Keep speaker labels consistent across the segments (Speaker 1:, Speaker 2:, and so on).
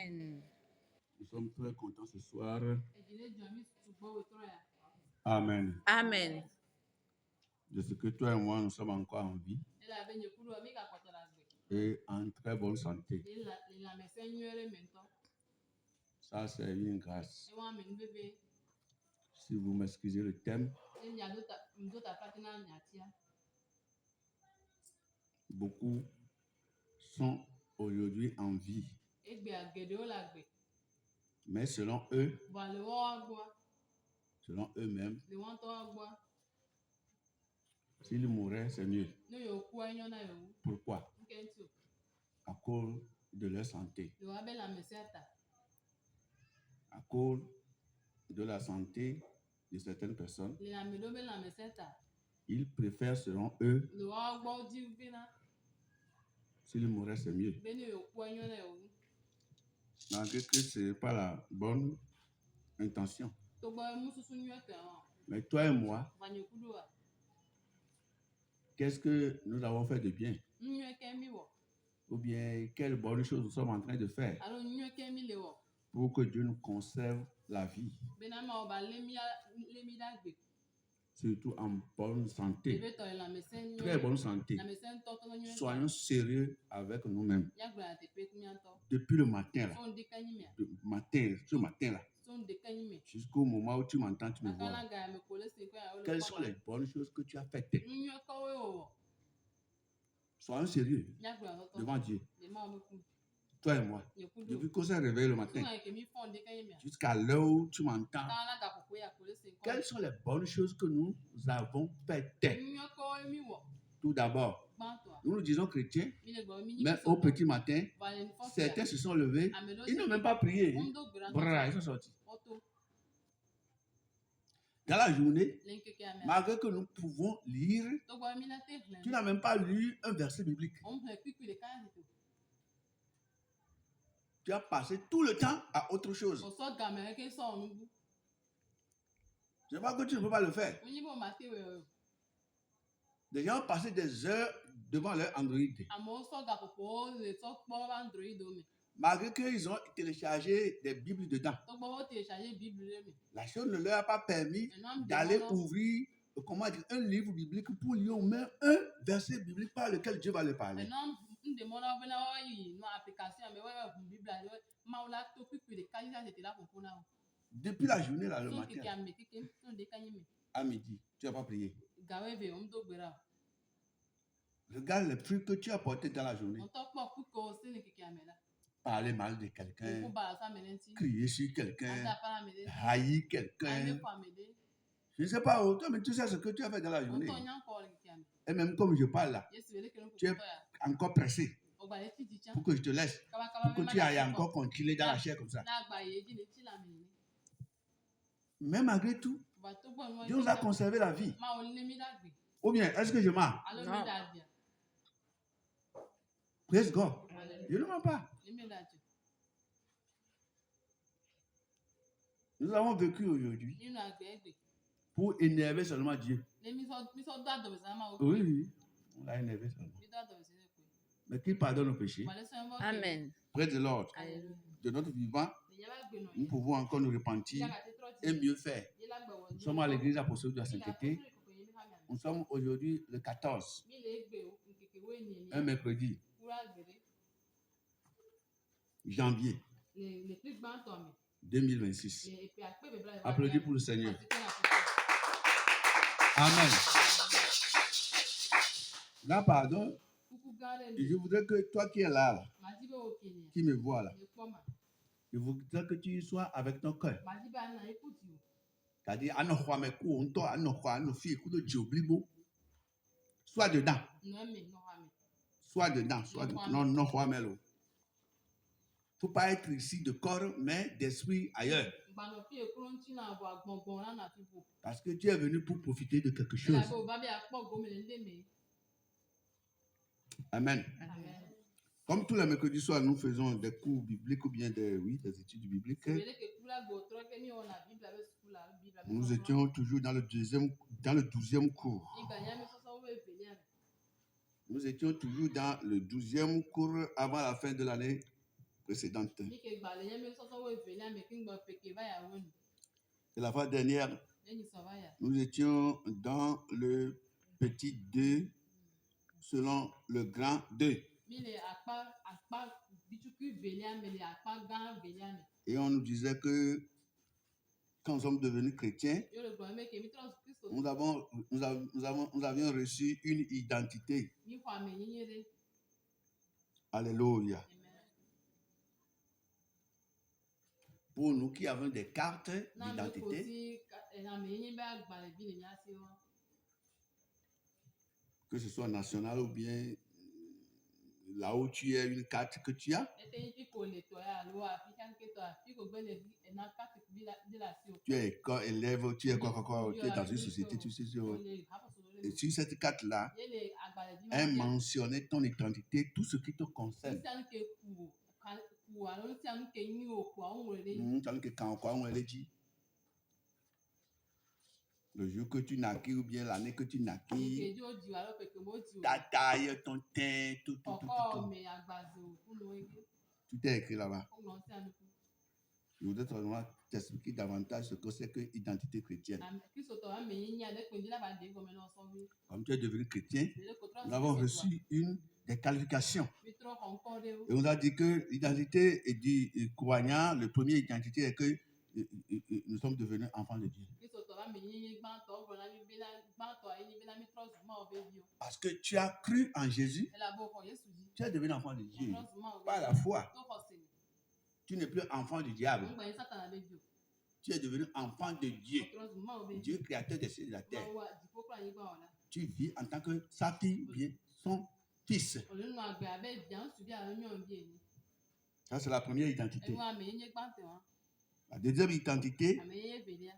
Speaker 1: Amen.
Speaker 2: Nous sommes très contents ce soir. Amen.
Speaker 1: Amen.
Speaker 2: De ce que toi et moi, nous sommes encore en vie et en très bonne santé. Ça, c'est une grâce. Si vous m'excusez le thème, beaucoup sont aujourd'hui en vie. Mais selon eux-mêmes, s'ils mouraient, c'est mieux. Pourquoi? À cause de leur santé. À cause de la santé de certaines personnes, ils préfèrent, selon eux, s'ils mouraient, c'est mieux. Malgré que ce n'est pas la bonne intention. Mais toi et moi, qu'est-ce que nous avons fait de bien? Ou bien, quelle bonne chose nous sommes en train de faire pour que Dieu nous conserve la vie? Surtout en bonne santé, très bonne santé. Soyons sérieux avec nous-mêmes. Depuis le matin, là, ce matin-là, jusqu'au moment où tu m'entends, tu me vois là. Quelles sont les bonnes choses que tu as faites? Soyons sérieux devant Dieu. Toi et moi, depuis qu'on s'est réveillé le matin, jusqu'à l'heure où tu m'entends, quelles sont les bonnes choses que nous avons faites? Tout d'abord, nous nous disons chrétiens, mais au petit matin, certains se sont levés, ils n'ont même pas prié. Brrr, ils sont sortis. Dans la journée, malgré que nous pouvons lire, tu n'as même pas lu un verset biblique. Tu as passé tout le temps à autre chose. Je ne sais pas que tu ne peux pas le faire. Des gens ont passé des heures devant leur Android. Malgré qu'ils ont téléchargé des Bibles dedans. La chose ne leur a pas permis d'aller ouvrir un livre biblique pour lire au moins un verset biblique par lequel Dieu va leur parler. Depuis la journée, là, le matin, à midi, tu n'as pas prié. Regarde les fruits que tu as portés dans la journée. Parler mal de quelqu'un, crier sur quelqu'un, haïr quelqu'un. Je ne sais pas, toi, mais tu sais ce que tu as fait dans la journée. Et même comme je parle là, tu es encore pressé pour que je te laisse, pour que tu ailles encore continuer dans la chair comme ça. Mais malgré tout, Dieu nous a conservé la vie. Ou bien, est-ce que je mens?
Speaker 1: Non.
Speaker 2: Praise God. Je ne mens pas. Nous avons vécu aujourd'hui pour énerver seulement Dieu. Oui, on l'a énervé seulement. Mais qu'il pardonne nos péchés.
Speaker 1: Amen.
Speaker 2: Praise the Lord. De notre vivant, nous pouvons encore nous repentir et mieux faire. Nous sommes à l'église apostolique de la sainteté. Nous sommes aujourd'hui le 14, un mercredi, janvier 2026. Applaudis pour le Seigneur. Amen. Là, pardon, je voudrais que toi qui es là, qui me vois là, je voudrais que tu sois avec ton cœur. C'est-à-dire, sois dedans. Sois dedans. Non, non, il ne faut pas être ici de corps, mais d'esprit ailleurs. Parce que tu es venu pour profiter de quelque chose. Amen. Comme tous les mercredis soirs, nous faisons des cours bibliques ou bien des études bibliques. Nous étions toujours dans le 12e cours. Nous étions toujours dans le 12e cours avant la fin de l'année précédente. Et la fois dernière, nous étions dans le petit 2 selon le grand 2. Et on nous disait que quand nous sommes devenus chrétiens, nous avions reçu une identité. Alléluia. Pour nous qui avons des cartes d'identité, que ce soit national ou bien là où tu es, une carte que tu as, tu es élève, tu es quoi, tu es dans une société, tu sais, et sur cette carte-là, elle mentionnait ton identité, tout ce qui te concerne. Le jour que tu naquis ou bien l'année que tu naquis, ta taille, ton teint, tout. Tout est écrit là-bas. Je voudrais vraiment t'expliquer davantage ce que c'est que l'identité chrétienne. Comme tu es devenu chrétien, nous avons reçu des qualifications. Et on a dit que l'identité du croyant, la première identité est que nous sommes devenus enfants de Dieu. Parce que tu as cru en Jésus, tu es devenu enfant de Dieu. Par la foi. Tu n'es plus enfant du diable. Tu es devenu enfant de Dieu. Dieu créateur des cieux et de la terre. Tu vis en tant que sa fille, bien son fils. Ça, c'est la première identité. La deuxième identité,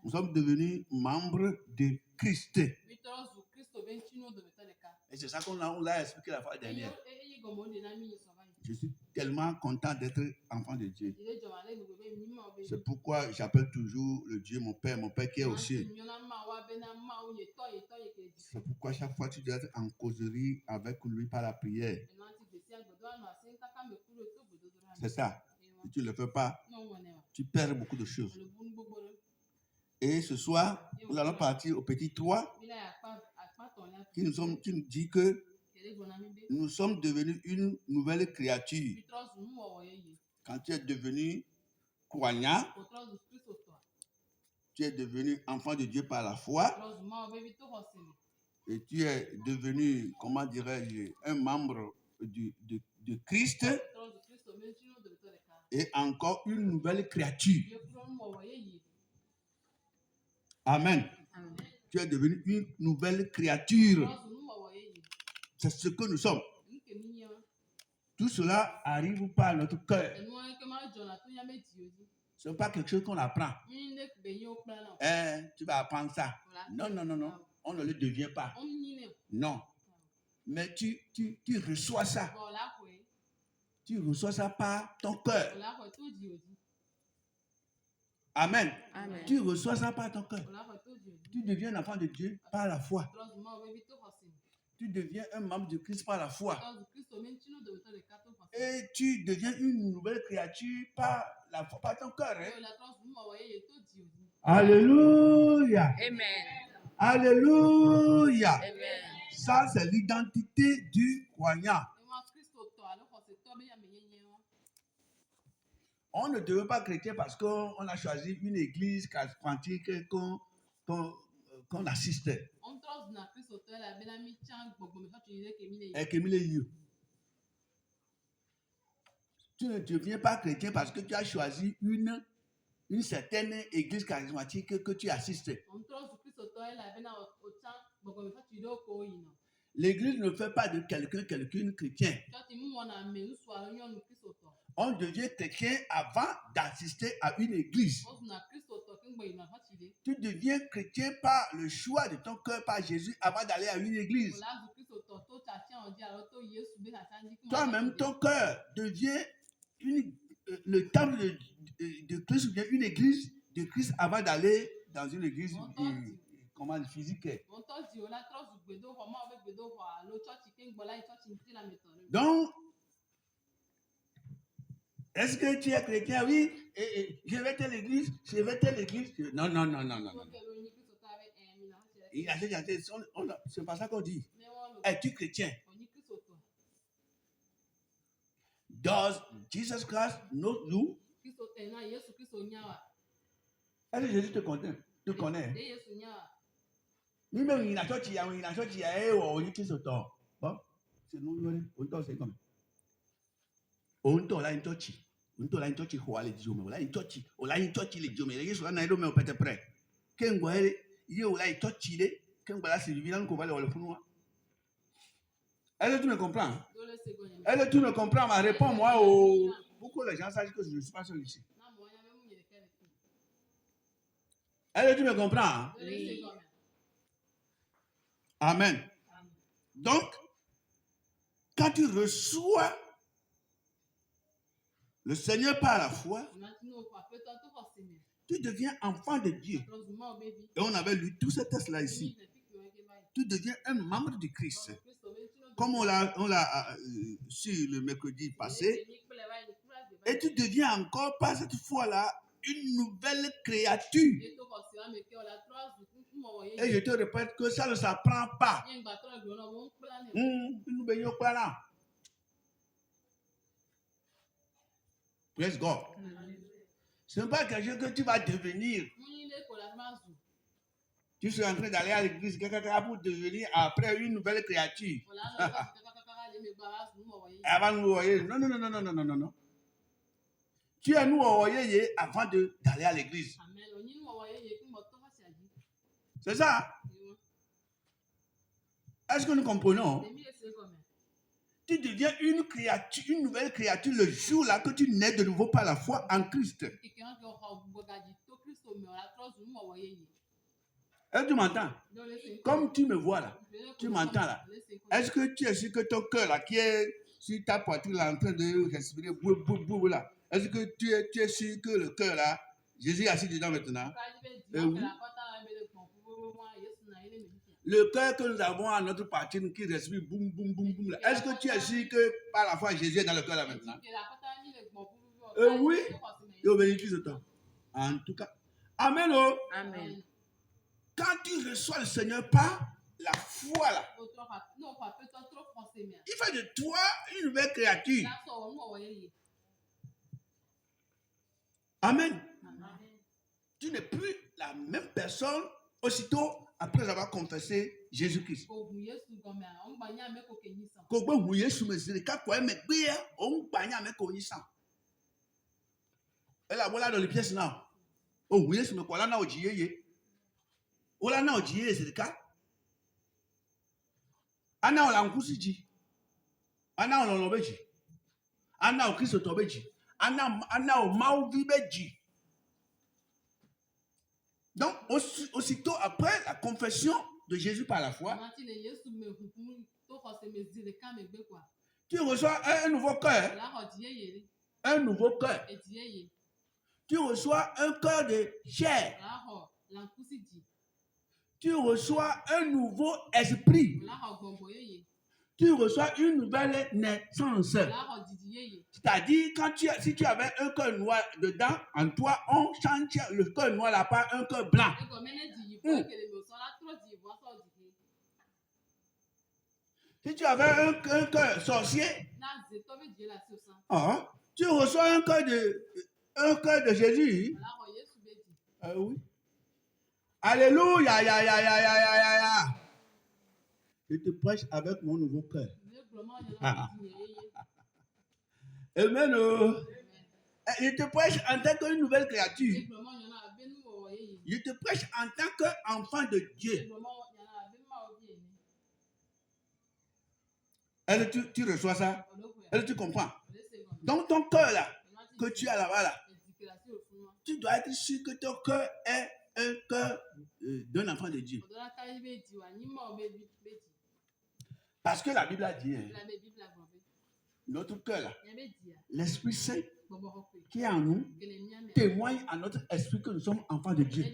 Speaker 2: nous sommes devenus membres de Christ. Et c'est ça qu'on l'a expliqué la fois dernière. Je suis tellement content d'être enfant de Dieu. C'est pourquoi j'appelle toujours le Dieu mon Père qui est aux cieux. C'est pourquoi chaque fois tu dois être en causerie avec lui par la prière. C'est ça. Si tu ne le fais pas, tu perds beaucoup de choses. Et ce soir, nous allons partir au petit 3 qui nous dit que nous sommes devenus une nouvelle créature. Quand tu es devenu croyant, tu es devenu enfant de Dieu par la foi et tu es devenu, comment dirais-je, un membre de Christ et encore une nouvelle créature. Amen. Tu es devenu une nouvelle créature. C'est ce que nous sommes. Tout cela arrive par notre cœur. Ce n'est pas quelque chose qu'on apprend. Tu vas apprendre ça. Non. On ne le devient pas. Non. Mais tu reçois ça. Tu reçois ça par ton cœur. Amen. Tu reçois ça par ton cœur. Tu deviens un enfant de Dieu par la foi. Tu deviens un membre de Christ par la foi. Et tu deviens une nouvelle créature par la foi, par ton cœur. Alléluia.
Speaker 1: Amen.
Speaker 2: Alléluia.
Speaker 1: Amen.
Speaker 2: Ça, c'est l'identité du croyant. On ne devient pas chrétien parce qu'on a choisi une église charismatique qu'on assiste. Tu ne deviens pas chrétien parce que tu as choisi une certaine église charismatique que tu assistes. L'église ne fait pas de quelqu'un chrétien. On devient chrétien avant d'assister à une église. Tu deviens chrétien par le choix de ton cœur par Jésus avant d'aller à une église. Toi-même, ton cœur devient le temple de Christ ou bien une église de Christ avant d'aller dans une église physique. Donc, Est-ce que tu es chrétien? Oui. Je vais à l'église. Je vais à l'église. Non. Il a dit, c'est pas ça qu'on dit. Es-tu chrétien? Does Jesus Christ know you? Est-ce que Jésus te connaît? Lui-même, il a sorti, bon, c'est nous, on c'est comme. On là, une tochi. On là, une tochi, quoi, les diomètres. On là, une tochi. On là, une tochi, les diomètres. Les gens là, ils ont peut-être prêt. Qu'un gars, il y a une tochi, qu'un gars, c'est évident qu'on va le faire. Est-ce que tu me comprends? Est-ce que tu me comprends? Réponds-moi. Pourquoi les gens savent que je ne suis pas seul ici? Est-ce que tu me comprends? Oui. Amen. Donc, quand tu reçois le Seigneur par la foi, tu deviens enfant de Dieu. Et on avait lu tous ces textes-là ici. Tu deviens un membre du Christ. Comme on l'a su le mercredi passé. Et tu deviens encore par cette foi-là une nouvelle créature. Et je te répète que ça ne s'apprend pas. Praise God. Ce n'est pas quelque chose que tu vas devenir. Tu seras en train d'aller à l'église pour devenir après une nouvelle créature. Avant nous voyez. Non. Tu es nous voyez avant d'aller à l'église. C'est ça. Est-ce que nous comprenons? Tu deviens une nouvelle créature le jour-là que tu nais de nouveau par la foi en Christ. Est-ce que tu m'entends? Comme tu me vois là, tu m'entends là. Est-ce que tu es sûr que ton cœur là, qui est sur ta poitrine là, en train de respirer, là, est-ce que tu es sûr que le cœur là, Jésus est assis dedans maintenant? Oui. Le cœur que nous avons à notre poitrine qui respire boum, boum, boum, boum. Est-ce que tu es sûr que par la foi Jésus est dans le cœur là maintenant? Oui. En tout cas. Amen.
Speaker 1: Amen.
Speaker 2: Quand tu reçois le Seigneur par la foi là, il fait de toi une nouvelle créature. Amen. Tu n'es plus la même personne aussitôt après avoir confessé Jésus-Christ. Et là, voilà dans les pièces là. Oh, oui, c'est quoi là, on dit, voilà, on dit, c'est le cas. Anna, on l'a dit. Anna, on l'a dit. Anna, on Christ tombé dit. Anna, on m'a dit. Donc, aussitôt après la confession de Jésus par la foi, tu reçois un nouveau cœur. Un nouveau cœur. Tu reçois un cœur de chair. Tu reçois un nouveau esprit. Tu reçois une nouvelle naissance. C'est-à-dire, si tu avais un cœur noir dedans, en toi, on change le cœur noir là par un cœur blanc. Si tu avais un cœur sorcier, tu reçois un cœur de Jésus. Oui. Alléluia. Je te prêche avec mon nouveau cœur. Amen. Je te prêche en tant qu'une nouvelle créature. Je te prêche en tant qu'enfant de Dieu. Est-ce que tu reçois ça? Est-ce que tu comprends? Donc ton cœur là, que tu as là-bas là, tu dois être sûr que ton cœur est un cœur d'un enfant de Dieu. Parce que la Bible a dit, notre cœur là, l'Esprit Saint qui est en nous, témoigne à notre esprit que nous sommes enfants de Dieu.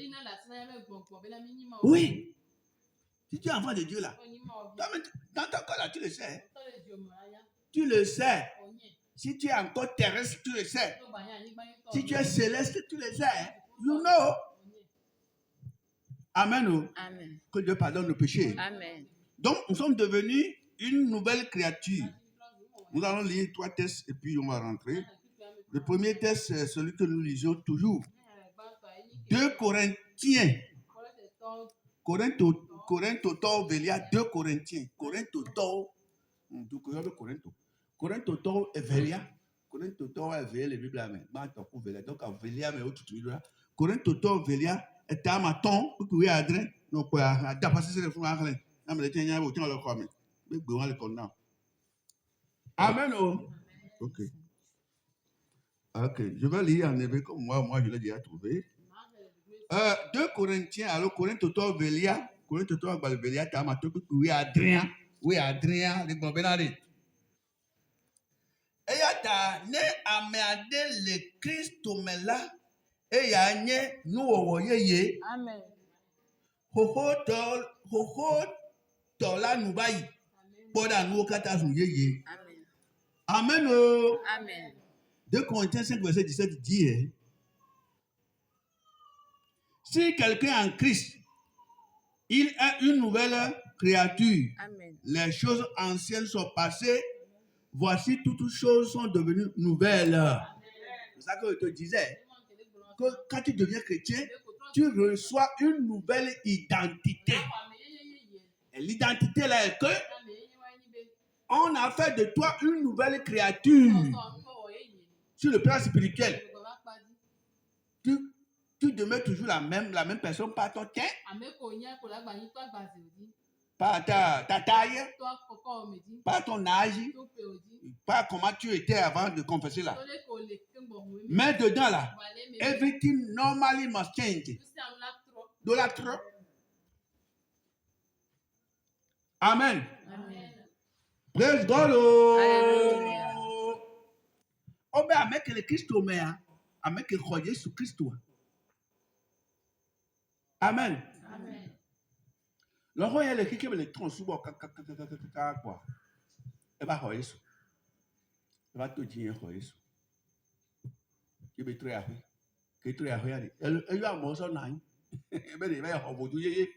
Speaker 2: Oui. Si tu es enfant de Dieu là, dans ton cœur là, tu le sais. Tu le sais. Si tu es encore terrestre, tu le sais. Si tu es céleste, tu le sais. You know. Amen.
Speaker 1: Amen.
Speaker 2: Que Dieu pardonne nos péchés.
Speaker 1: Amen.
Speaker 2: Donc, nous sommes devenus une nouvelle créature. Nous allons lire 3 textes et puis on va rentrer. Le premier texte, c'est celui que nous lisons toujours. 2 Corinthiens. Corintho, Velia, 2 Corinthiens. Corintho, Velia. Corintho, Velia, la Bible, amen. Donc, Velia, mais autre chose. Corintho, Velia, et à ma ton, pour que vous ayez donc, d'après ce que vous avez fait, vous avez dit, vous avez le commun. Vous avez le condamné. Amen. Ok. Ok, je vais lire en hébreu comme moi je l'ai déjà trouvé. 2 Corinthiens, alors Corintho, Velia, Velia, tu as ma ton, oui, Adrien, les bons bénadés. Et il y a né à méadé le Christ là, et il y a né nous au yé.
Speaker 1: Amen.
Speaker 2: Hoho tola nous baille. Poda nous kata nous yé.
Speaker 1: Amen.
Speaker 2: Amen.
Speaker 1: Amen.
Speaker 2: 2 Corinthiens 5, verset 17 dit, si quelqu'un est en Christ, il est une nouvelle créature.
Speaker 1: Amen.
Speaker 2: Les choses anciennes sont passées. Voici, toutes choses sont devenues nouvelles. C'est ça que je te disais. Que quand tu deviens chrétien, tu reçois une nouvelle identité. Et l'identité là est que on a fait de toi une nouvelle créature. Sur le plan spirituel, tu demeures toujours la même personne par ton temps, par ta taille, par ton âge, par comment tu étais avant de confesser là. Mais dedans là, everything normally must change. De la trop. Amen. Praise God. Oh, mais avec le Christ, avec le croyé sur Christ. Amen. Le roi est le qui le tronc sous quoi. Et va croyer sur. Il va te dire croyer sur. Qui veut très affaire. Qui très affaire. Elle lui a mangé un an. Eh ben, il va y avoir beaucoup de yé.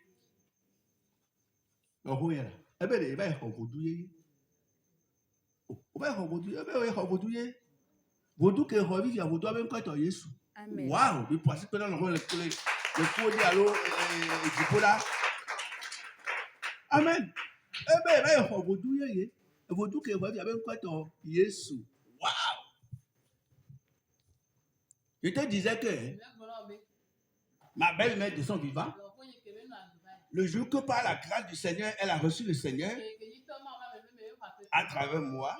Speaker 2: Le roi est là. Eh ben, il va y avoir beaucoup de yé. Il va y avoir beaucoup de yé. Eh ben, il va y avoir beaucoup de yé. Vodou que revit, il y a vodou même quand tu as Jésus. Waouh! Il passe que dans le rôle le produit à l'eau du là. Amen. Eh ben, il y a vodou yé. Vodou que revit même quand tu as Jésus. Waouh! Je te disais que ma belle-mère de son vivant, le jour que par la grâce du Seigneur, elle a reçu le Seigneur à travers moi.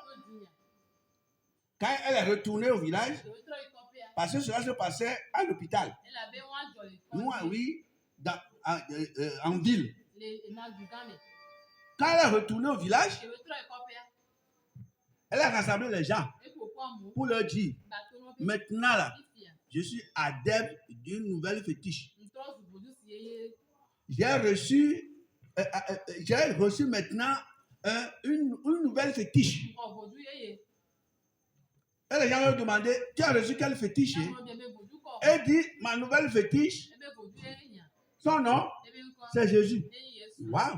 Speaker 2: Quand elle est retournée au village, parce que cela se passait à l'hôpital. Nous, oui, en ville. Quand elle est retournée au village, elle a rassemblé les gens pour leur dire, maintenant là, je suis adepte d'une nouvelle fétiche. J'ai reçu maintenant une nouvelle fétiche. Et les gens lui ont demandé, tu as reçu quel fétiche? Elle dit, ma nouvelle fétiche, son nom, c'est Jésus. Waouh!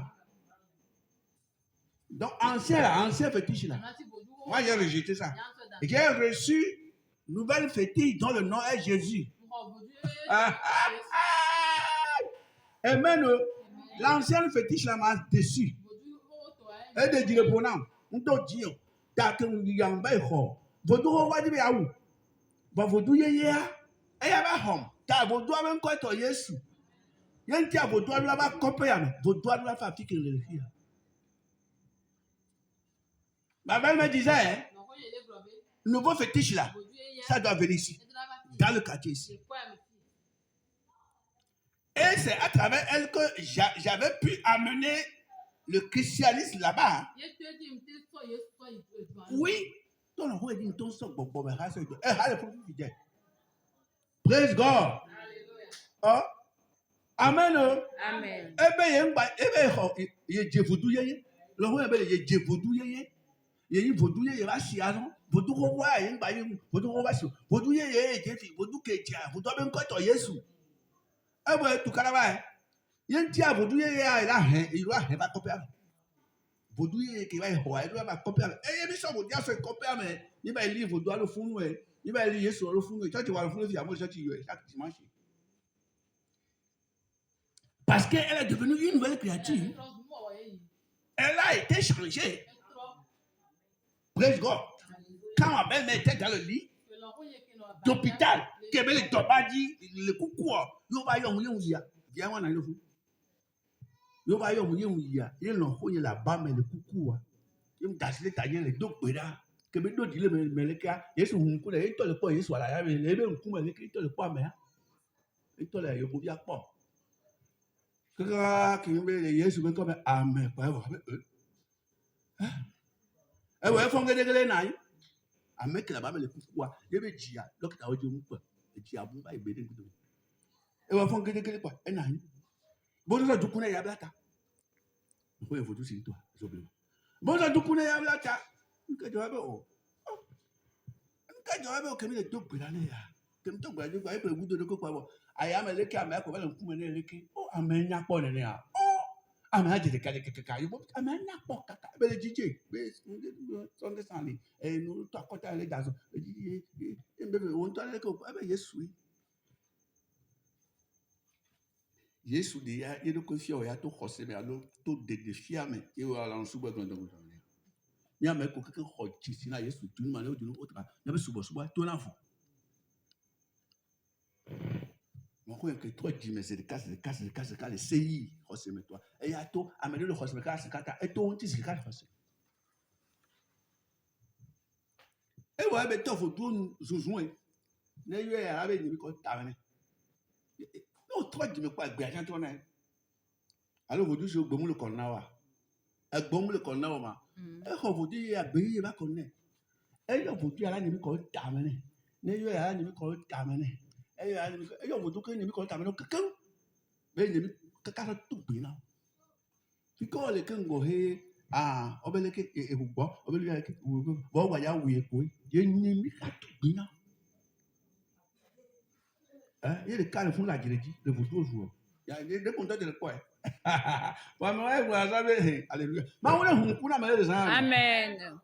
Speaker 2: Donc, ancien fétiche là. Moi, j'ai rejeté ça. J'ai reçu nouvelle fétiche dont le nom est Jésus. Amen. L'ancienne fétiche là m'a déçu. Elle dit le bonhomme, on doit dire, t'as que nous y en bas. Vodou va dire à où? Vodou yé et va home. T'as vodou même quoi toi Yesu. Y'en tient vodou là va couper à vodou là va faire le fille. Ma belle me disait, nouveau fétiche là, ça doit venir ici, dans le quartier ici. Et c'est à travers elle que j'avais pu amener le christianisme là-bas. Oui. Praise God. Oh. Amen.
Speaker 1: Amen.
Speaker 2: Vodu revoit yin ba yin vodu revoit sur vodu ye jefi vodu ketia vodu ben ko to Yesu e bo tu kala ba yin ti vodu ye ya ila hen iru a hen ba copy vodu ye ke ba ho iru ba copy e mi so vodu aso copy me ni ba li vodu alo funu e ni ba li Yesu alo funu e church wa funu fi amo church yo e chaque dimanche parce qu'elle est devenue une nouvelle créature. Elle a été changée. Praise God. Quand ma belle-mère était dans le lit d'hôpital, qu'elle avait le tobadi, le coucou, yo ba yo mouye mouya. Viens moi dans le fou. Yo ba yo mouye mouya. Il n'en faut la bas mais le coucou. Il me casse les taillés les deux pédas. Que me donne le meleka. Yesu hunku le to le po Yesu ala ya le be hunku meleka to le po me. Il to le yo bo bia po. Que qui me Yesu be comme amen pa wa. E we fon gele na yi. Amen que la ba me le coucou a. Ye be jia. Docteur o je mu po. E jia bu ba e be de gudu. E we fon gele po e na yi. Bo do du kuna ya blata. Ko e fotu si to. So be. Bo do du kuna ya blata. Nke jo be o. Nke jo be o kemi le to pe la le ya. Kemi to gba ju gba e pe gudu de ko pa bo. Aya me leke ame ko be le nkume ne leke. O amen nya po ne ne a. Amen a jere kale kaka yo. Amen nya po kaka be le jije. Be Sunday Sunday. E no to akota le dazo. E be won to le ko be Yesu. Yesu de ya e do ko fi o ya to khose me alo to de fi ame e wa la nsubo don don. Ni ame ko keke ho chi na Yesu tu ma le o dinu o ta na be subo to na fo. Mon frère que toi dis mais c'est le cas le CI khose me toi. E ya to ame le khose me ka se kata e to on ti se ka khose. E wa be to fo tu zuzun e. Ne yo ya be ni ko ta me. Non, toi dis me quoi gbe to na. Alors vous dites je gbomu le konna wa. E gbomu le konna wa ma. E ko vous dites ya be ye ba konne. E yo vous dites ala ni ko ta me ne. Ne yo ya ni ko ta me ne. E yo vous dites ni ko ta me no keke. Be ni kaka tu gbe na. Because le kan go he obeleke e hugbo obeleke bo wa ya wi epo ye ni mi ka tu gbe na. Il est calme pour la guérison, le vous toujours. Il y a des contacts de quoi. Alléluia. Amen.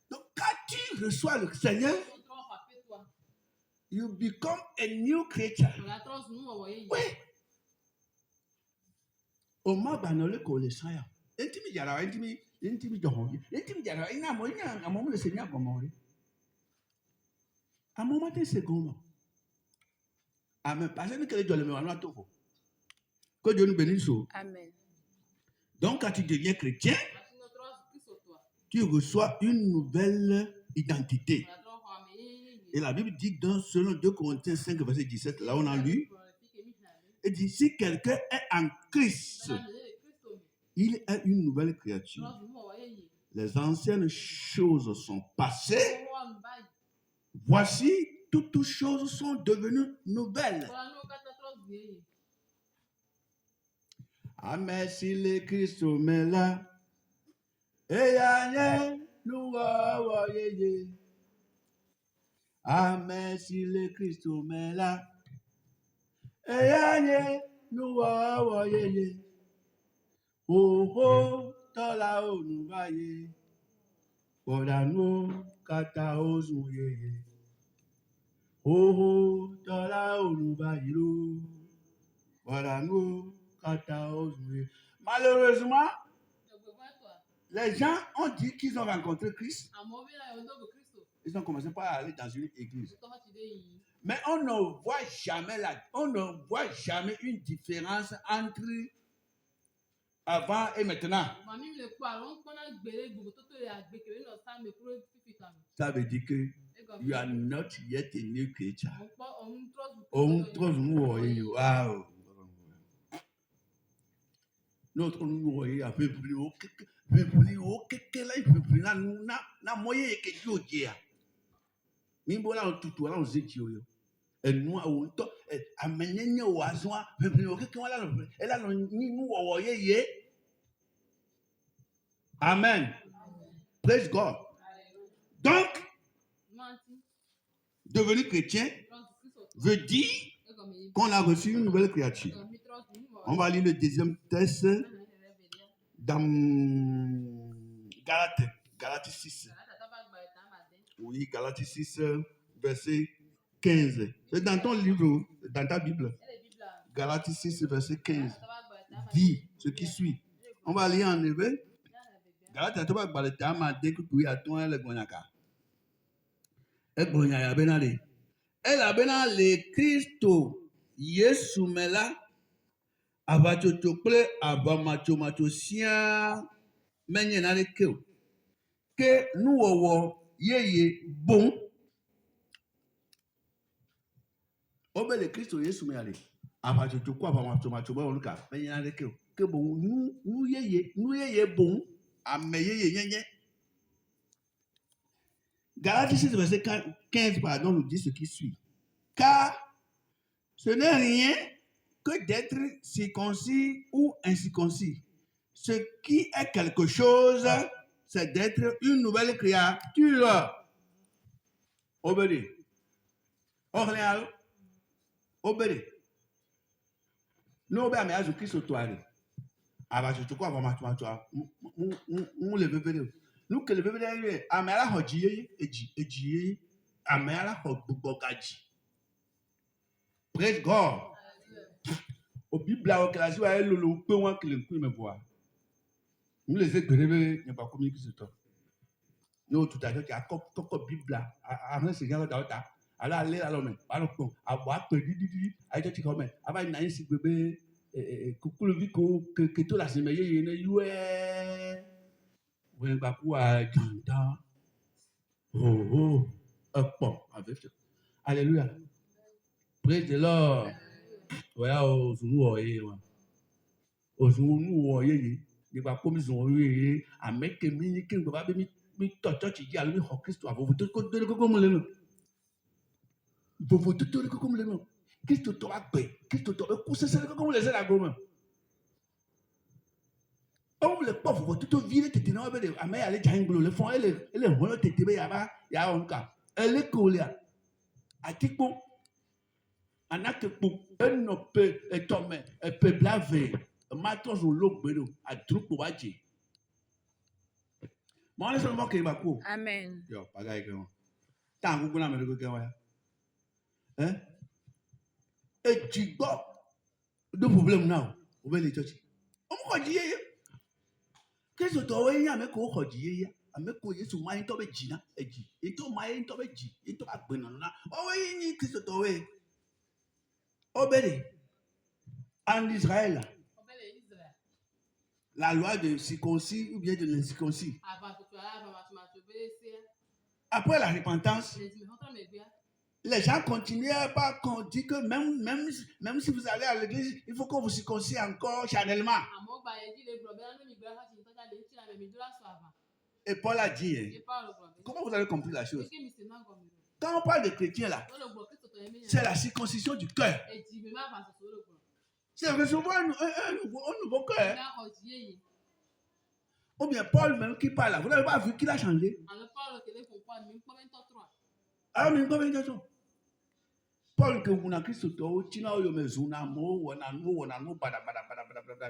Speaker 2: Donc, quand tu reçois le Seigneur, you become a new creature. Oui. Au moins, banale que le Seigneur. Intimi jara, intimi johongi. Intimi jara, ina mo ina amomo le Seigneur comment. À un moment c'est comment. Amen. Parce que Dieu le met en tout. Que Dieu nous bénisse. Amen. Donc, quand tu deviens chrétien, tu reçois une nouvelle identité. Et la Bible dit dans selon 2 Corinthiens 5, verset 17, là on a lu, et dit si quelqu'un est en Christ, il est une nouvelle créature. Les anciennes choses sont passées. Voici, toutes choses sont devenues nouvelles. Amen, si le Christ me là, et aïe, nous voyez. Amen, si le Christ me là, et aïe, nous voyez. Oh, oh, tola o nous voyez. Podano, kata o zouye. Oh, tola o nous voyez. Podano. Malheureusement, les gens ont dit qu'ils ont rencontré Christ. Ils ont commencé par aller dans une église. Mais on ne voit jamais une différence entre avant et maintenant. Ça veut dire que you are not yet a new creature. Wow. Notre nous est un peu plus haut que là, un peu plus là, na moyen que Dieu dit. Mimbola on tout là on zétio yo. Et nous on to amenye o azwa, peu plus haut que là, et là ni nous voyez. Amen. Praise God. Donc, devenir chrétien veut dire qu'on a reçu une nouvelle créature. On va lire le deuxième texte dans Galates 6. Oui, Galates 6, verset 15. C'est dans ton livre, dans ta Bible. Galates 6, verset 15. Dit ce qui suit. On va lire en hébreu. Galates 6, verset 15. Elle le Christo Yesu mela abachotople abamacho sia menye na le ke nuwowo yeye bon obe le Christo Yesu mela abachotoko abamacho oluka menye na le ke bon nu yeye bon ameyeye nyenye. Galates 6, verset 15, pardon, nous dit ce qui suit. Car ce n'est rien que d'être circoncis ou incirconcis. Ce qui est quelque chose, c'est d'être une nouvelle créature. Obédé. Orléans. Obédé. Nous obéissons à Jésus-Christ au toit. Avant je te crois, le bébé. Nous que le bébé, amela hodji, eji, amela hodbogaji. Praise God. Au Bible, au classe, où est le peu moins que le coup me voit. Nous les écrivons, il n'y a pas commis que ce temps. Nous, tout à l'heure, il y a un Bible, avant ce genre d'auta, alors aller à l'homme, alors à boire, à être comme, avant une année, si bébé, coucou le vico, que tout la semaine, il y a vous n'avez pas quoi dire. Oh, bon, avec ça. Alléluia. Praise the Lord. Voilà, au Zououé. Au Zououé, il va comme ils ont eu à mettre que mini king va bien mi torture qui dit à lui au Christ. Vous tout comme le nom. Vous tout comme le nom. Christ t'aura payé. Christ t'aura poussé ça comme les ailes à gomme. On le pauvre tout vide t'es non avec les amais aller janglo le fond elle voilà t'es yaba ya onka elle est collée à tipo anake pou elle ne peut tomber elle peut blaver matos au lobelo à truco baji moi les seulement que va ko amen yo pagaille que tant vous na me le que ouais hein et tu go de problème now au bel church on ko di Qu'est-ce que tu as dit à mes co-hodie? À mes co-yesu ma into be jina eji. Into ma into be ji. Into a benana. Oh oui, qu'est-ce que tu as dit? Obédé. En Israël. La loi de circoncis ou bien de l'incirconcis. Après la repentance, les gens continuaient par dire que même si vous allez à l'église, il faut que vous circonciez encore charnellement. Et Paul a dit, comment vous avez compris la chose? Quand on parle de chrétiens là, c'est la circoncision du cœur. C'est recevoir un nouveau cœur. Ou bien Paul même qui parle là, vous n'avez pas vu qu'il a changé? Ah, mais combien de temps? Paul que vous n'avez Christ au Tina ou Mezuna, Mo, Wanano, Bada,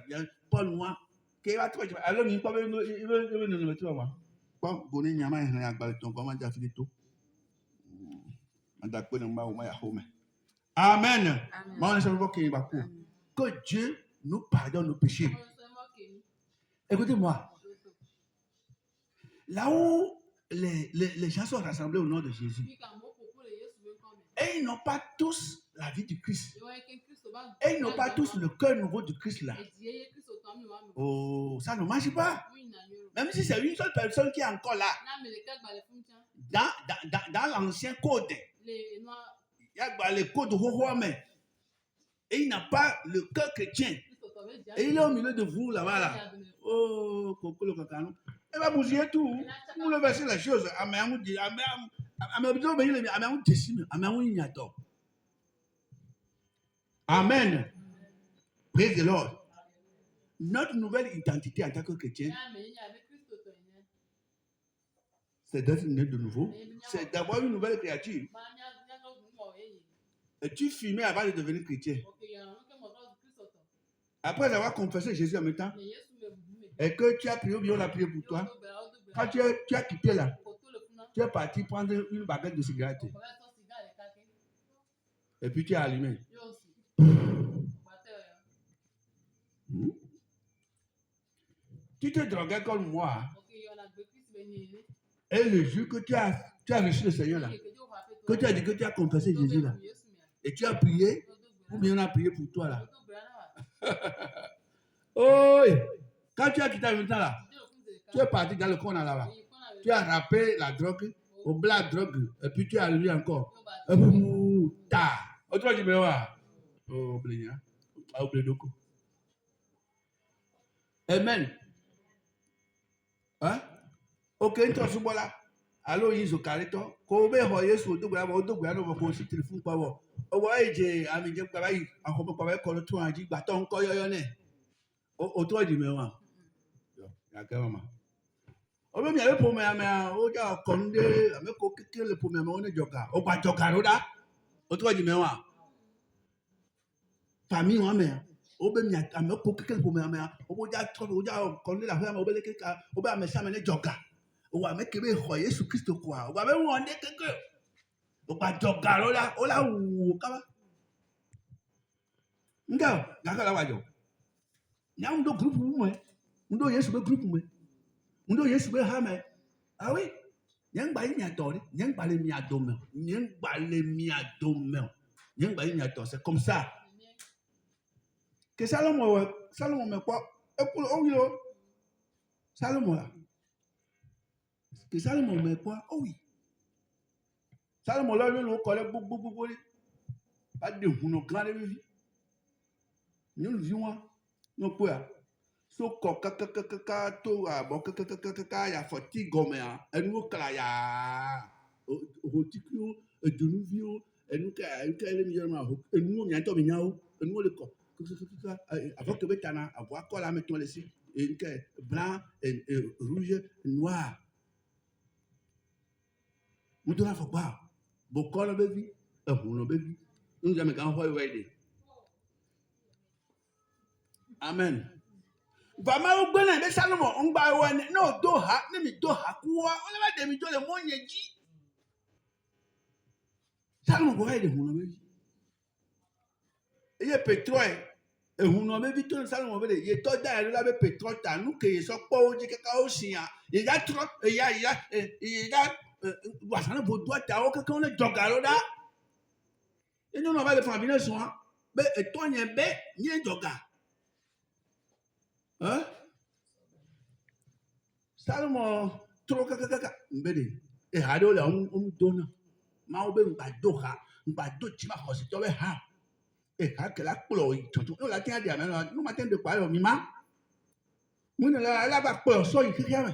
Speaker 2: bien. Paul, moi, qui va trouver. Alors, il veut nous mettre là. Bon, Bonnie Yama et un balaton, comment tu as fait tout? Amen. Que Dieu nous pardonne nos péchés. Écoutez-moi. Là où les gens sont rassemblés au nom de Jésus, et ils n'ont pas tous la vie du Christ. Et ils n'ont pas tous le cœur nouveau du Christ là. Oh, ça ne marche pas. Même si c'est une seule personne qui est encore là. Dans l'ancien code, il y a le code Rohouame. Et il n'a pas le cœur chrétien. Et il est au milieu de vous là-bas là. Oh, Coco le Cacano. Et va bouger tout. Vous le versez les choses. Amen. Amen. Praise the Lord. Notre nouvelle identité en tant que chrétien, c'est d'être né de nouveau, c'est d'avoir une nouvelle créature. Et tu fumais avant de devenir chrétien. Après avoir confessé Jésus en même temps, et que tu as prié ou bien on a prié pour toi, quand tu as quitté là, tu es parti prendre une baguette de cigarette. Et puis tu as allumé. Tu te droguais comme moi. Et le jour que tu as reçu le Seigneur là, que tu as dit que tu as confessé Jésus là, et tu as prié, ou bien on a prié pour toi là. Oh, quand tu as quitté le temps là, tu es parti dans le coin là-bas. Tu as râpé la drogue, au blanc de drogue, et puis tu as allumé encore. Et puis, ta. Autre chose, tu me vois. Oh, blénia. Ah, blédoko. Amen. Hein? Ok, tu as souba là. Allo, ils ont carré toi. Quand on va Yesu, on doit avoir aussi téléphone pour avoir. On va aider à me dire que travail, en fait, on va faire tout un dit, bâton encore yoné. Autre chose, tu me vois. D'accord, o bɛ miɛ bɛ pome amea o ja kɔnde ame ko keke le pome amea o ne dzɔga o gba dzɔga ɖo ɖa o tɔ dzime wa famille wa mea o bɛ miɛ ame ko keke le pome amea o bɛ ja trɔ o ja kɔnde la ƒe o bɛ le keke o bɛ ame sia ame ne dzɔga o wa ame ke bɛ xɔ Yesu Kristo koa o gba bɛ wɔ ne keke o gba dzɔga ɖo ɖa o la wu kaba nga gake la wa dzɔ nyamu do groupe mu mɛ ŋdo Yesu bɛ groupe mɛ. Ndo Yesu be ha me. Ah oui. Nyeng ba yi miato, nyeng ba le miado me. Nyeng ba le miado me. Nyeng ba yi miato, c'est comme ça. Que Salomon me quoi? Oh oui. Salomon là. Que Salomon me quoi? Oh oui. Salomon là nous connaît beaucoup. Pas de nous grand de vie. Nous vivons nous quoi? So ko kaka to abo kaka ya fatigue gomea enu kala ya hotiku edunuvio enu ka ele mi ma ho enu mi anto mi nyawo enu le ko kaka avant que betana avoir quoi là mettons les si et blanc et rouge noir nous doit faut pas beaucoup le baby le baby nous jamais quand on va amen. Vama o gbena be Salomon on gba wa no do ha ni mi do ha kuwa o le ba de mi do le mo yeji Salomon go ha de hunu be ye petrol e hunu be bi to Salomon be ye to da la be petrol ta nu ke so po o ji kaka o sin ya ye ya tro ya wa sana bo do ta o kaka on le jogaro da e no ba le famille so be e to yen be yen joga. Hein? Salomon trop kaka mbede e hado la dona ma obe ngba do ti ma hosi to be ha e ha ke la kplo itoto o la tin ade ame no ma ten de pa yo mi ma mu ne la ba kplo so yi kike me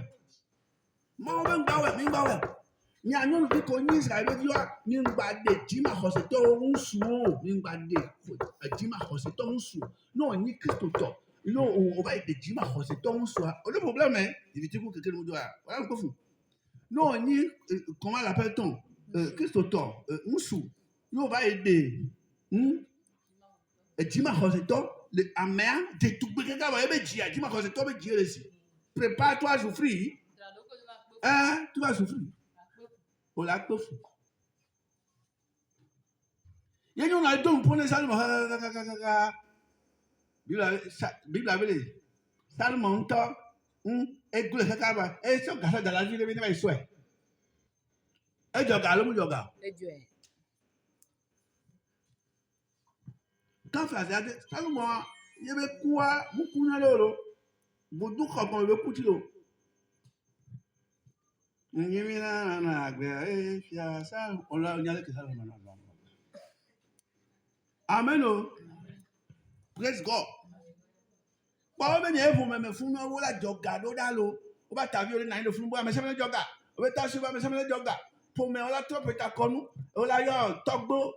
Speaker 2: ma obe ngba we ni anu bi ko ni Israel be yo ni ngba de ti ma hosi to nsu ni ngba de ti ma hosi to nsu no ni Kristo to. Non, on va être des dimanches, c'est ton soir. Le problème, hein, il dit que quelqu'un nous doit. Voilà, on fou. Non, ni comment l'appelle-t-on? Christophe, Moussou. Nous, on va aider. Et dimanche, c'est ton. Le amer, de tout le monde va aider. Dimanche, c'est ton, mais Dieu ici. Prépare-toi à souffrir. Hein, tu vas souffrir. On l'a tout fou. Il y a un don pour les salmons. Bible avait Salomon to et tout le kaka et so gasa dans la vie de ba souhait et joga lo mu joga quand frère Salomon il be quoi beaucoup na loro bodu ko ko be kuti lo nyimi na agbe fia sa on la nyale ke Salomon na amen. Praise God. Ba o be ni efu me fun no la joga do da lo o ba tabi ori na ndo fun bo me se me joga o be ta su ba me se me joga po me ola to pe ta konu o la yo togbo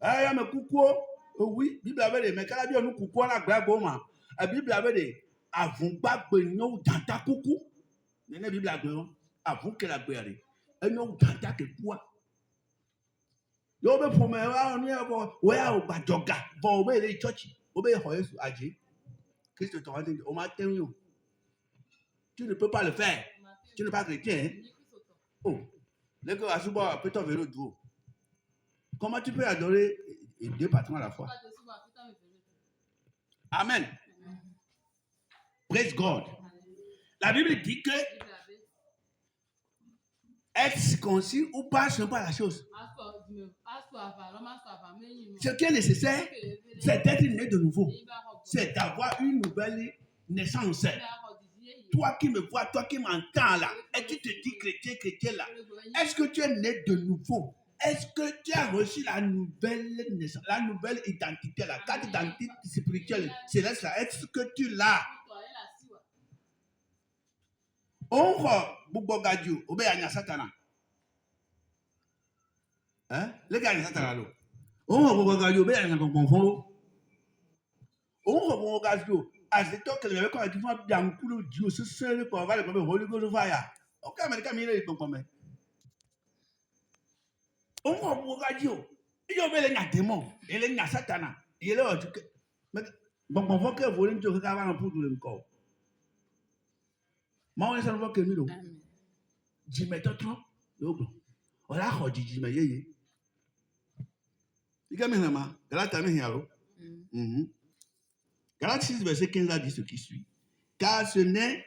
Speaker 2: ya me kukuo o wi Bible abede me kala bi onu kukuo na gbagbo ma Bible abede avun gbagbe no janta kuku ne Bible agbe won Avant que la guerre, et non, t'as que quoi? Yo be pour me, on y a bon, ouais, au Bajoga, bon, obey les church, obey Hoyes Aji. Qu'est-ce que tu as dit au matin? Tu ne peux pas le faire. Tu n'es pas chrétien. Oh, les gars, à ce moment, peut-être vélo d'eau. Comment tu peux adorer deux patrons à la fois? Amen. Praise God. La Bible dit que être circoncis ou pas, ce n'est pas la chose. Ce qui est nécessaire, c'est d'être né de nouveau. C'est d'avoir une nouvelle naissance. Toi qui me vois, toi qui m'entends là, et tu te dis chrétien là, est-ce que tu es né de nouveau? Est-ce que tu as reçu la nouvelle naissance, la nouvelle identité, la carte d'identité spirituelle céleste là? Est-ce que tu l'as? On va Boubogadjou, Obéania Satana. Hein? Les gars, Satana là. On va Boubogadjou, Obéania Confond. On va Boubogadjou. As the talk, le quand tu vas bien couler Dieu, ce seul qu'on va le comme Holy Ghost fire. Ok, mais quand il est comme on va Boubogadjou. Il y a bien les démons, et les Satana. Il est là. Mais bon, on va que vous voulez dire que ça va en poudre le corps. Moi, on est sans que nous. Jimé trop. On a rodé Jimé yé. Il y a même un Galate Galate 6, verset 15 a dit ce qui suit. Car ce n'est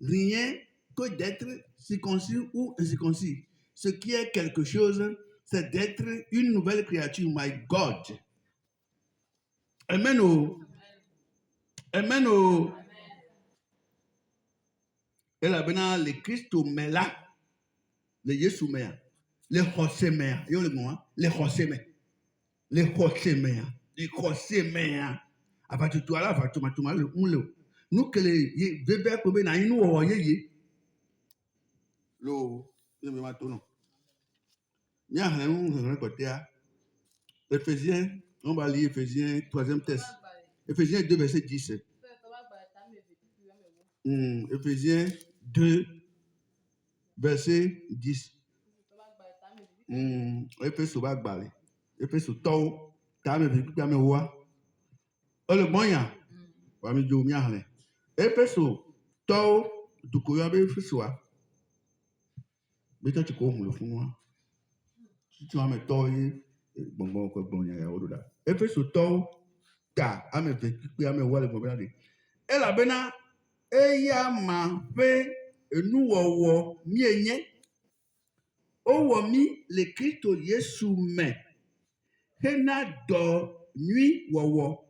Speaker 2: rien que d'être circoncis ou incirconcis. Ce qui est quelque chose, c'est d'être une nouvelle créature. My God. Amen. Amen. Et là, maintenant, le Christ met là, le Jésus met, le José met, le José met, le José met, le José met. Après tout là, après tout le monde, nous que les bébés comme na nous voyez, le me maintenant. N'y a rien nous côté à Éphésiens, on va lire Éphésiens 3e texte. Éphésiens 2 verset 10. Éphésiens 2 verset 10. Éphésiens va balé. Éphésiens tao, ta me vécu ta me wa. Le moyen. Wa mi jo mi ahlen. Éphésiens tao du ko yo be Éphésiens. Mais tu ko hun le fún wa. Tu vas me tao bon ko bon ya o do da. Éphésiens tao ta a me vécu ta me wa le bon be. Et la bena eya ma fe enu wowo mi enye o wo mi le Kristo Yesu me hena do nui wowo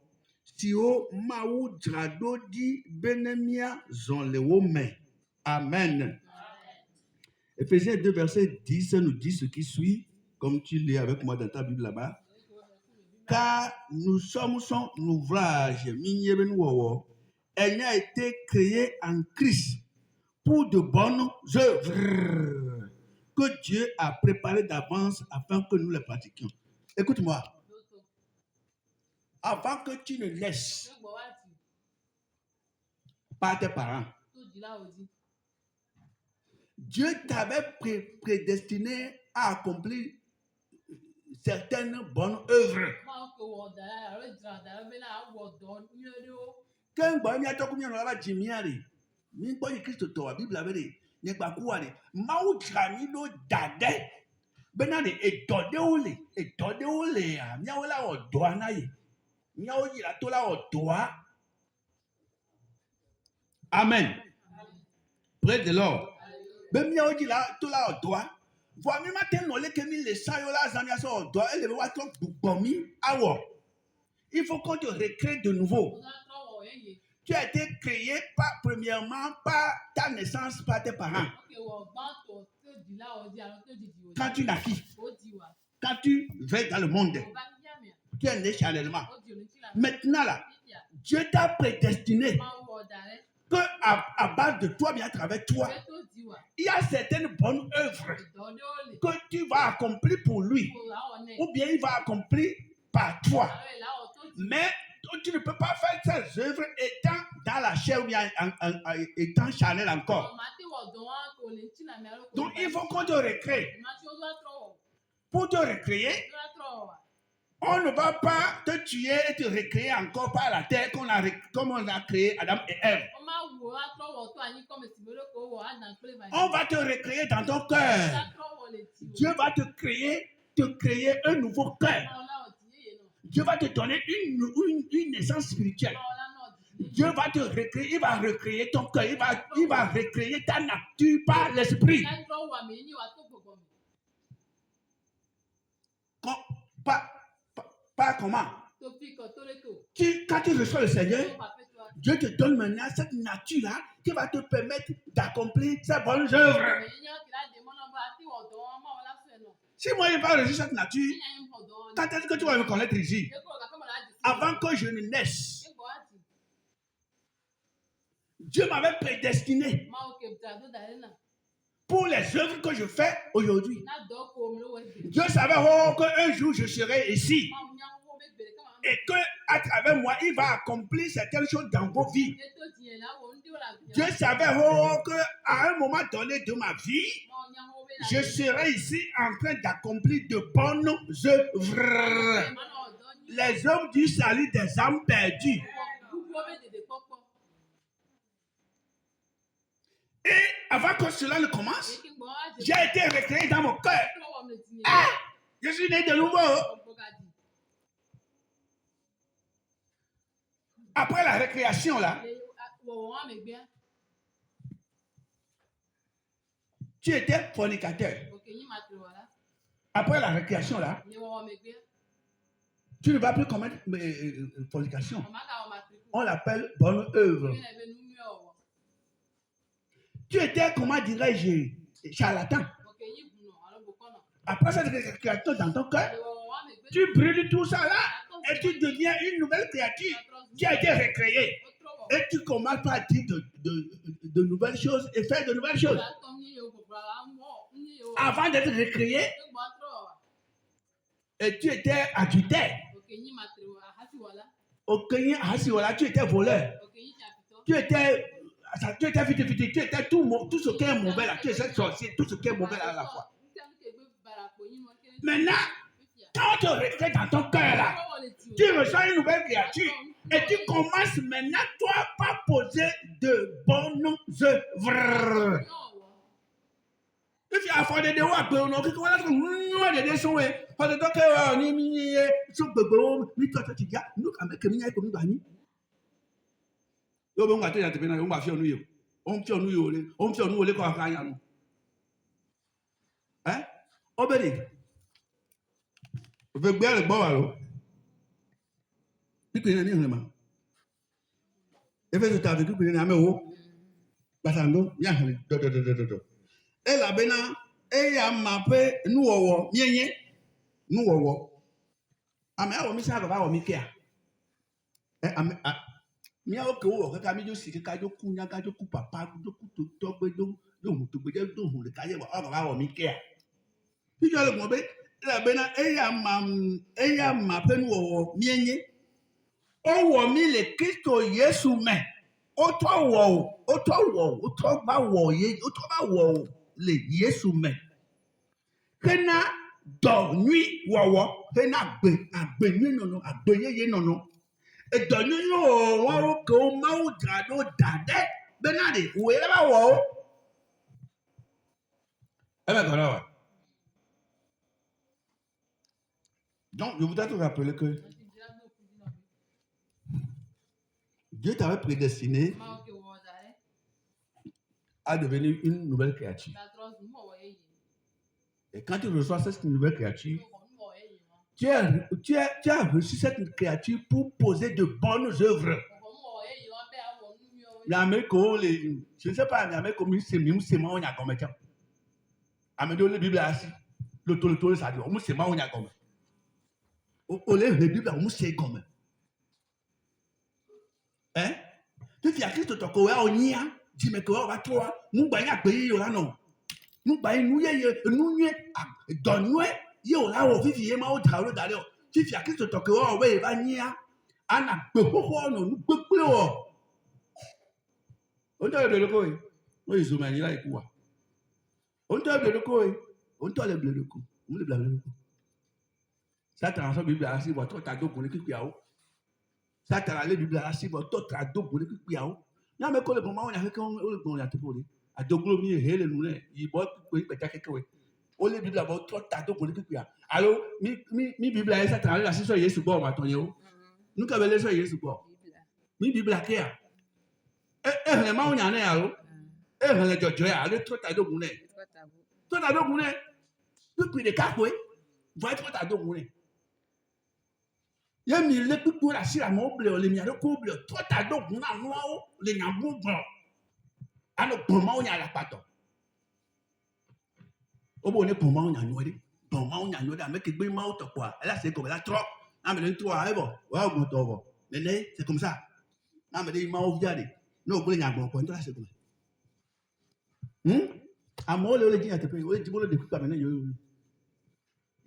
Speaker 2: si o mawu drado di benemia zon le wo me. Amen. Éphésiens 2 verset 10 nous dit ce qui suit, comme tu lis avec moi dans ta Bible là-bas. Car nous sommes son ouvrage minyeben wowo ayant été créé en Christ pour de bonnes œuvres que Dieu a préparées d'avance afin que nous les pratiquions. Écoute-moi. Avant que tu ne naisses par tes parents, Dieu t'avait prédestiné à accomplir certaines bonnes œuvres. Quand on a talk about Jimiari, ni boy Christ to a Bible avere, ni pa kuare, mau trami no dade. Benani e dode ole a, mi awela o do anaye. Mi awoyi la to la o doa. Amen. Praise the Lord. Ben mi awoyi la to la o doa. Voi mi matin no le kemi le sayo la zamia so o doa, ele wa to gbomi awo. Il faut qu'on te recrée de nouveau. Tu as été créé premièrement par ta naissance, par tes parents. Quand tu naquis, quand tu vas dans le monde, tu es né charnellement. Maintenant là, Dieu t'a prédestiné que à base de toi, bien à travers toi, il y a certaines bonnes œuvres que tu vas accomplir pour lui, ou bien il va accomplir par toi. Mais tu ne peux pas faire ces œuvres étant dans la chair ou bien étant charnel encore. Donc, il faut qu'on te recrée. Pour te recréer, on ne va pas te tuer et te recréer encore par la terre comme on a créé Adam et Ève. On va te recréer dans ton cœur. Dieu va te créer un nouveau cœur. Dieu va te donner une naissance spirituelle. Dieu va te recréer, il va recréer ton cœur, il va recréer ta nature par l'esprit. Pas comment? Quand tu reçois le Seigneur, Dieu te donne maintenant cette nature-là qui va te permettre d'accomplir ses bonnes œuvres. Si moi je n'ai pas reçu cette nature, quand est-ce que tu vas me connaître ici? Avant que je ne naisse, Dieu m'avait prédestiné pour les œuvres que je fais aujourd'hui. Dieu savait qu'un jour je serai ici et qu'à travers moi, il va accomplir certaines choses dans vos vies. Dieu savait qu'à un moment donné de ma vie, je serai ici en train d'accomplir de bonnes œuvres. Les œuvres du salut des âmes perdues. Et avant que cela ne commence, j'ai été recréé dans mon cœur. Ah, je suis né de nouveau. Après la récréation là, tu étais fornicateur. Après la récréation là, tu ne vas plus commettre fornication. On l'appelle bonne œuvre. Tu étais, comment dirais-je, charlatan. Après cette récréation dans ton cœur, tu brûles tout ça là et tu deviens une nouvelle créature qui a été recréée. Et tu commences par dire de nouvelles choses et faire de nouvelles choses. Avant d'être recréé, et tu étais adultère. Tu étais voleur. Tu étais vite, tu étais tout ce qui est mauvais là. Tu étais sorcier, tout ce qui est mauvais là à la fois. Maintenant, quand tu recrées dans ton cœur là, tu reçois une nouvelle créature et tu commences maintenant, toi, par poser de bonnes œuvres. If you afford the work, but no, because that's what they so way. For the doctor, ni so gbogbo ni to ti ya. Look, I'm making me ko mi ba ni. Yo bo ngate ya te be na yo ngba fi onu yo. On fi onu yo le. On fi onu wo le ko aka yan nu. Obedi. O fe gbe ale gbo wa lo. Pipe ni ma. E fe so ta fe pipe ni ame wo. Basando ya han do. Elabena eya mape nuwowo mienye nuwowo ame awo mi sa baba wo mi kia mi awo ke wo kaka mi jo si kaka jo kunya ka jo ku papa jo ku to gbe do mu to gbe do hun le kaye wa baba wo mi kia bi jo le mo be elabena eya mape nuwowo mienye o wo mi le Kristo Yesu me o to ba wo le Yesu me kena do nui wowo kena agbe nui nono agbe yeye nono e do nui no wo ko ma o dra do dade be na de we le ba wo e be kono wa. Donc je voudrais te rappeler que Dieu t'avait prédestiné à devenir une nouvelle créature. Et quand tu reçois cette nouvelle créature, tu as reçu cette créature pour poser de bonnes œuvres. Je ne sais pas, mais comme c'est moi, on a comme ça. Amédon, la Bible a dit, le ça dit, c'est moi, on a comme ça. On la Bible, on sait comme ça. Hein? Tu fais à Christ, tu as on y a. Tu me crois, toi, nous baillons payer là non. Nous baillons nous donne-nous, yo là au vivre ma au travail d'ailleurs. Tu fais à Christ, tu as crois, ouais, va nia. Ana beaucoup nous beaucoup. On doit le quoi. No, ils ont manié là et quoi. On t'a bleu de quoi? On t'a le bleu de quoi? On le bleu de quoi? Ça t'a lancé Bible à si votre tado pour l'équipe yao. Ça t'a lancé Bible à si votre tado pour l'équipe yao. Non, mais quand le moment on a fait qu'on le bon, il a tout pour lui. À Doglo, mi est le nouné. Il boit pour y péter quelque chose. On le Bible à votre tado pour l'équipe yao. Alors, mi Bible à ça t'a lancé la session Yesu bon, ma tonio. Nous qu'avons les soins Yesu bon. Mi Bible à qui a? Vraiment, on y en est alors. Le Jojoya, le trop tado pour lui. Trop tado pour lui. Depuis les quatre, oui. Voyez trop tado pour lui. Y'a mis le plus pour la scie à mon bleu, les miens de couple, trop tado pour la noix, les nabous blancs. Alors, pour moi, on y a la pâte. Au bon, pour moi, on y a noyé. Pour moi, on y a noyé, mais qui brille mal, quoi. Là, c'est comme la trop. Ah, mais le trois, bon. Ouais, bon, bon. C'est comme ça. Ah, mais il m'a oublié. Non, vous l'avez bon point, là, c'est comme ça. À moi, le dit à te payer, oui, tu veux le découper à mener.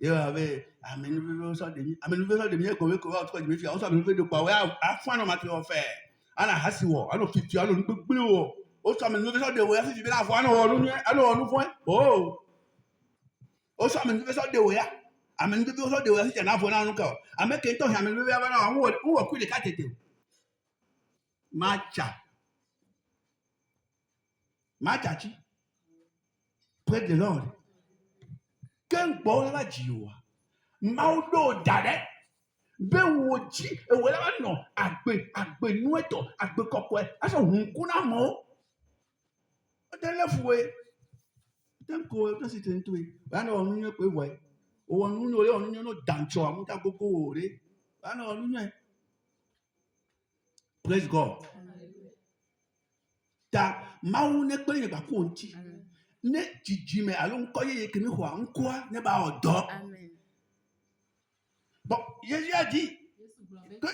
Speaker 2: Il y avait, mais nous voulons ça de mieux. Mais nous voulons de mieux qu'on veut qu'on va au 3 de mieux. On s'en veut de quoi? Ouais, à fois, on m'a fait faire. À la Hassiwo, à nos futurs, à nos bleu. Au sommet, nous faisons de voyage, si tu veux la voir, alors, nous voyons. Oh! Au sommet, nous faisons de voyage. À nous faisons de voyage, si tu en as volé dans corps. À mes questions, à mes lever avant, où a pris les 4 étés. Macha. Machachi. Près de l'ordre. Quel bon la jiwa. Maudo dade. Be woji e wala no agbe nueto agbe kokwe aso hunkuna mo tele fuwe temko to si tentwe bana onunye pe we o onunye ore onunye no dancho amuta gogo ore bana onunye. Praise God. Ta mawu ne pe ba ko nti ne jijime alo nko ye kini ho anko ne ba odo. Amen. Bon, Jésus a dit que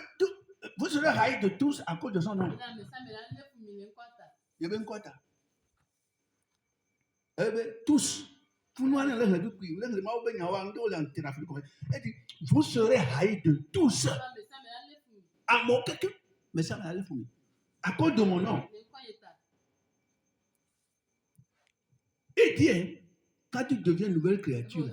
Speaker 2: vous serez haïs de tous à cause de son nom. Il y avait une quota. Tous. Vous serez haïs de tous. À mon quelqu'un, mais ça m'a allé pour moi. À cause de mon nom. Il dit, quand tu deviens une nouvelle créature,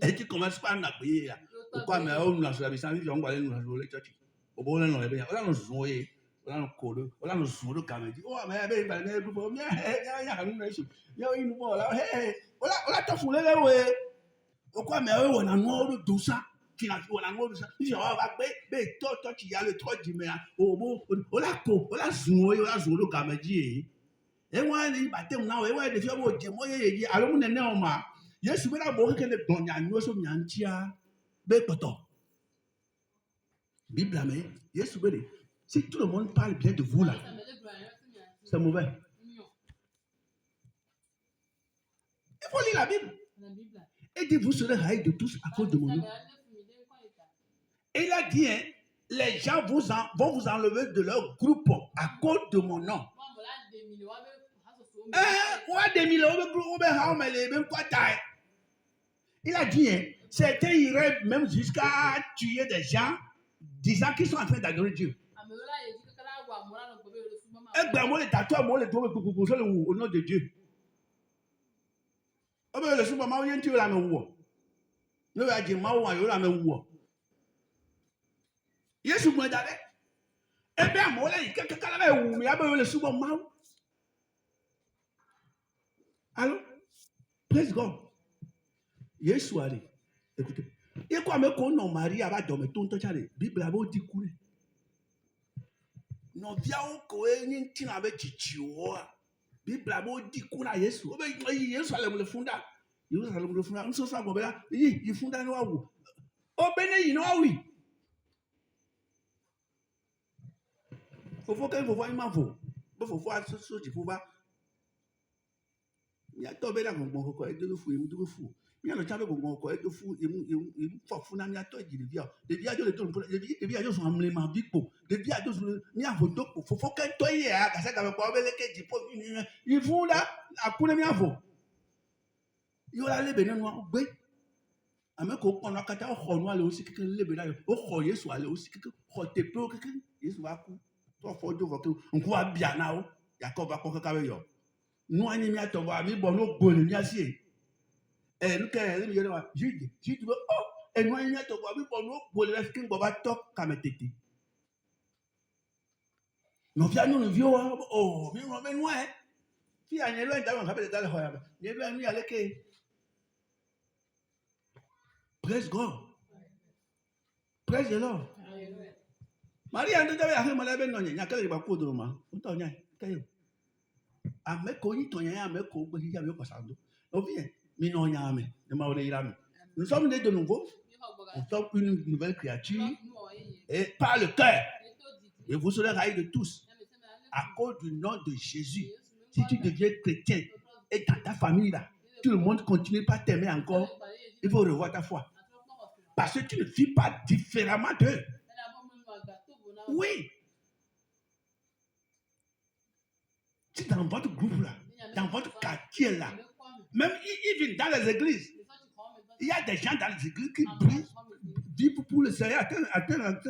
Speaker 2: et tu commences pas à prier, pourquoi mais on a la mission, on va aller nous jouer church. Au bon on est bien, on a nous jouer, on a nous coller, on a nous jouer comme dit. Oh mais ben ben pour bien, il y a une nation. Il y a une voix là, on a tout foulé là ouais. Pourquoi mais on a nous tout ça qui n'a on a nous ça. Il va ben toi qui y a le 3 mais au bon on a ko, on a jouer comme dit. Et moi il battait on a ouais des fois moi je alors on est né on ma. Yesu bena bo ke le bon ya nyo so nyantia be poto. Bible mais Yesu bene. Si tout le monde parle bien de vous là, c'est mauvais. Il faut lire la Bible. Et dit vous serez haïs de tous à cause de mon nom. Et il a dit, hein, les gens vont vous enlever de leur groupe à cause de mon nom. Il a dit, hein, certains iraient même jusqu'à tuer des gens disant qu'ils sont en train d'adorer Dieu. Et bien, moi, les tatouages, moi, les doigts, au nom de Dieu. Ah ben, le souvent, il y a un tueur là, mais où? Il y a des gens là, mais où? Il y a souvent d'aller. Eh bien, moi, il y a quelqu'un là, mais où? Il y a le souvent mal. Alors, praise God. Yesu allez, écoutez. Et quoi, mais qu'on a marié avec dormir tout le temps, Bible a beau dire couler. Non, viens au coin, n'y tient avec Chichioa. Bible a beau dire couler à Yesu. Oh, mais Yesu allait me le fonder. Yesu allait me le fonder. On se fait comme ça. Il fonde nous à vous. Oh, ben, il nous a oui. Faut qu'il faut voir une mavo. Il faut voir ce qu'il faut voir. Il y a tombé là, mon coco, et de le fou, et de le fou. Il y a le chave mon coco, et de fou, et faut fou, n'a pas de via. Les viages de tout, les viages sont amenés ma vie pour. Les viages de n'y a pas d'autre. Faut qu'un toy, à casser avec quoi, avec les qui il faut là, à couler mi avo. Il y a les bénins noirs, oui. À me qu'on a qu'à au noir, aussi, quelqu'un les bénins, au royer soit allé aussi, quelqu'un, roté peu, quelqu'un, il soit coup. Toi, faut dire, on croit bien là, Jacob va qu'on casse. Nous, on y a ton ami, bon, nous, bon, nous, y et nous, quand elle est là, j'ai dit, oh, et nous, on y a ton ami, bon, nous, bon, nous, qui va top, comme tété. Nous, nous, vieux, oh, mais on va nous, hein. Si on est loin, on va pas dans le royaume. On est loin, nous, aller, praise God. Praise the Lord. Maria, nous, devons arriver, malade, non, il y a quelqu'un qui va coudre, ma. On t'en a, qu'est-ce a me koni to nya me ko gbe ya me ko sando o bien mi no nya me ne ma ole ira me nous sommes nés de nouveau nous sommes une nouvelle créature et par le cœur et vous serez raillés de tous à cause du nom de Jésus. Si tu deviens chrétien et dans ta famille là tout le monde continue pas t'aimer encore, il faut revoir ta foi parce que tu ne vis pas différemment d'eux. Oui. Si dans votre groupe là, dans votre quartier là, même even dans les églises, il y a des gens dans les églises qui vivent pour le Seigneur, à tel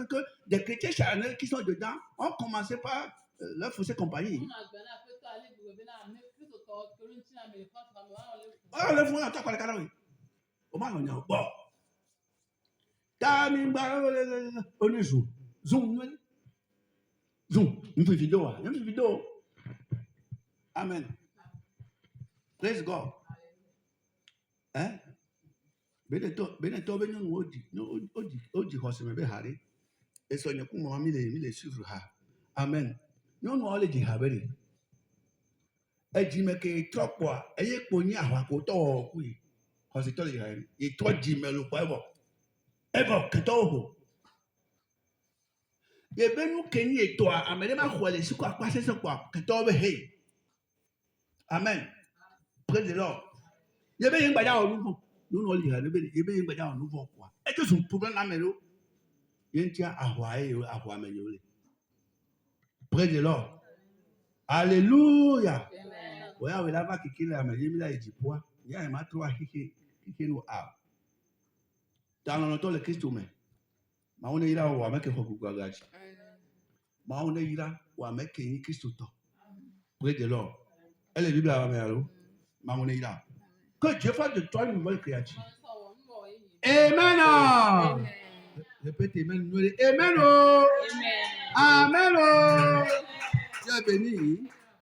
Speaker 2: que des chrétiens charnels qui sont dedans ont commencé par leur fausser compagnie. Oh, le fond, attends, quoi, le canard, oui. Au moins, on est bon. On est zoom. Zoom, zoom. Une vidéo. Amen. Praise God. Hein? Beneto benyo odi hoseme be hare. Eso nyeku mo mi le suivre ha. Amen. No no ole di habere. Eji meke tropo a eye kponi ahwa ko to ku yi. Hosi to le ha. E to di melo po ebo. Ebo ke to ho. Ye benu keni eto a amere ma khwale siku apase se kwa ke to be he. Amen. Praise the Lord. Ye be yin gba ya oru. Nous n'allons pas dire que nous allons nous voir quoi. Et que son problème là mais nous, il y a à améliorer. Praise the Lord. Alléluia. Ouais, on va voir qui là mais il a dit quoi. Il y a un matou à qui nous a. Dans l'autre le Christ mais. Ma on est là ou avec ko gagaji. Ma on est là ou avec qui Christ to. Praise the Lord. Elle est Bible à mais ma on est là. Que Dieu fasse de toi une nouvelle créature. Amen. Répétez amen. Amen. Amen. Dieu béni.